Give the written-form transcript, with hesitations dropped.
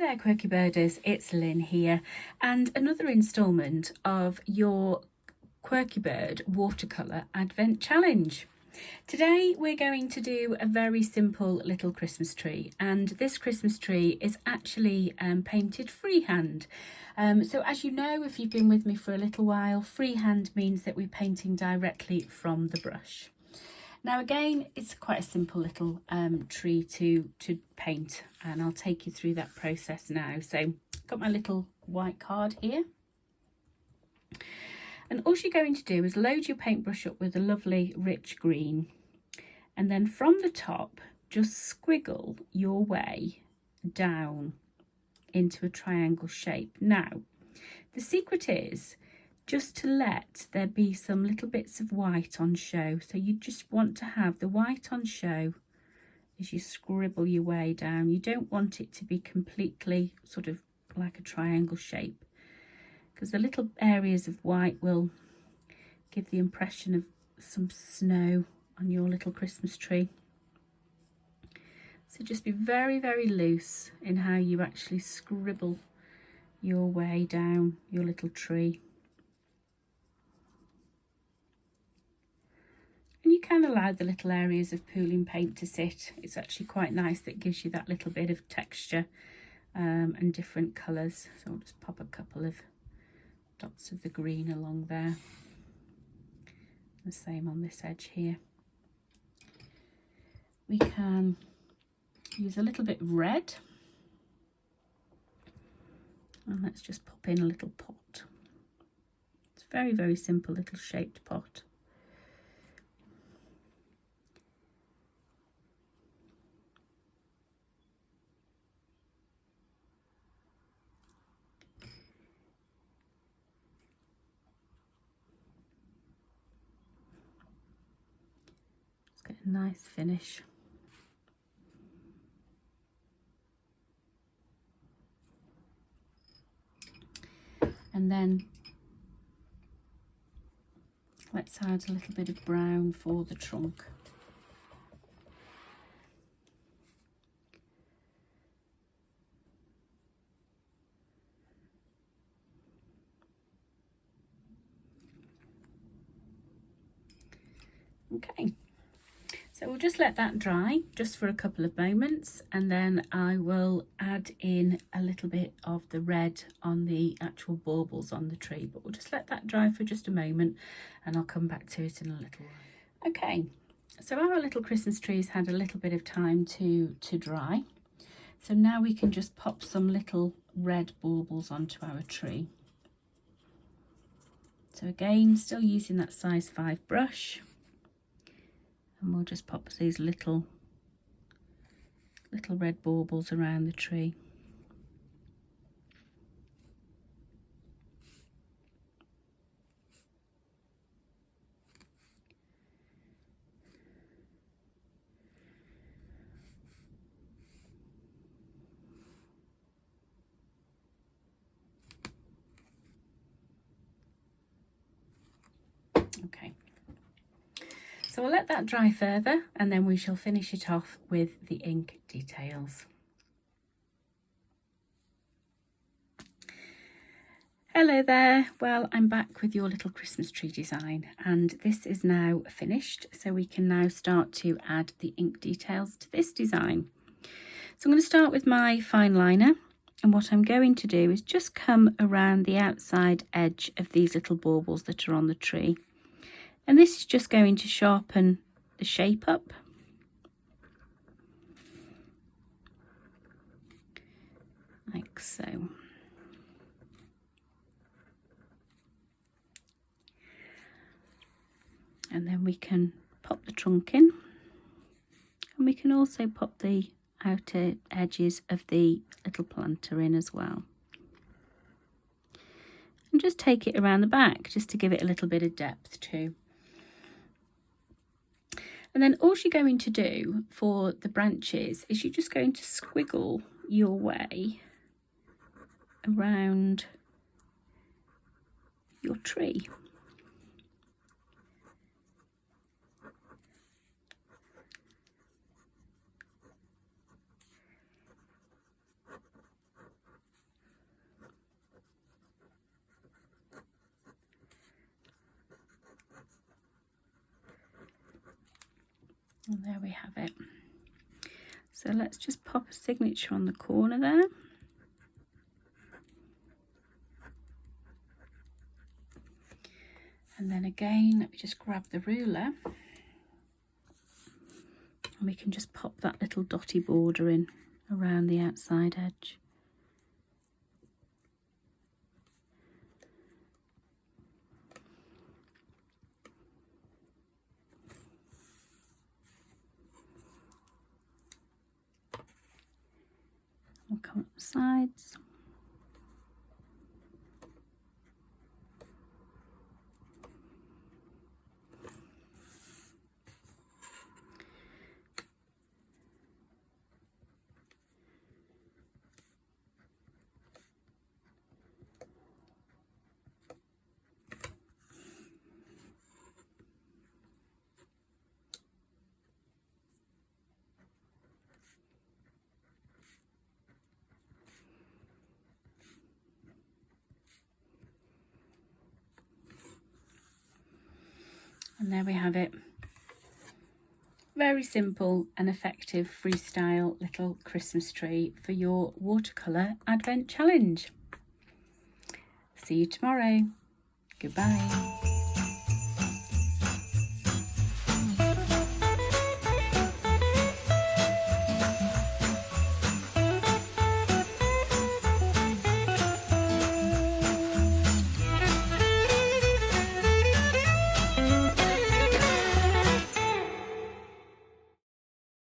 there, Quirky Birders, it's Lynn here, and another instalment of your Quirky Bird Watercolour Advent Challenge. Today we're going to do a very simple little Christmas tree, and this Christmas tree is actually painted freehand. So as you know, if you've been with me for a little while, freehand means that we're painting directly from the brush. Now again, it's quite a simple little tree to paint, and I'll take you through that process now. So I've got my little white card here, and all you're going to do is load your paintbrush up with a lovely rich green, and then from the top just squiggle your way down into a triangle shape. Now the secret is just to let there be some little bits of white on show. So you just want to have the white on show as you scribble your way down. You don't want it to be completely sort of like a triangle shape, because the little areas of white will give the impression of some snow on your little Christmas tree. So just be very, very loose in how you actually scribble your way down your little tree. And you can allow the little areas of pooling paint to sit. It's actually quite nice. That gives you that little bit of texture and different colours. So I'll just pop a couple of dots of the green along there. The same on this edge here. We can use a little bit of red. And let's just pop in a little pot. It's a very, very simple little shaped pot. Get a nice finish. And then let's add a little bit of brown for the trunk. Okay. So we'll just let that dry just for a couple of moments, and then I will add in a little bit of the red on the actual baubles on the tree. But we'll just let that dry for just a moment, and I'll come back to it in a little while. Okay, so our little Christmas tree's had a little bit of time to dry. So now we can just pop some little red baubles onto our tree. So again, still using that size 5 brush. And we'll just pop these little red baubles around the tree. Okay. So we'll let that dry further, and then we shall finish it off with the ink details. Hello there. Well, I'm back with your little Christmas tree design, and this is now finished. So we can now start to add the ink details to this design. So I'm going to start with my fine liner, and what I'm going to do is just come around the outside edge of these little baubles that are on the tree. And this is just going to sharpen the shape up. Like so. And then we can pop the trunk in. And we can also pop the outer edges of the little planter in as well. And just take it around the back, just to give it a little bit of depth too. And then all you're going to do for the branches is you're just going to squiggle your way around your tree. And there we have it. So let's just pop a signature on the corner there. And then again, let me just grab the ruler. And we can just pop that little dotty border in around the outside edge. We'll come up the sides. And there we have it. Very simple and effective freestyle little Christmas tree for your watercolour advent challenge. See you tomorrow. Goodbye.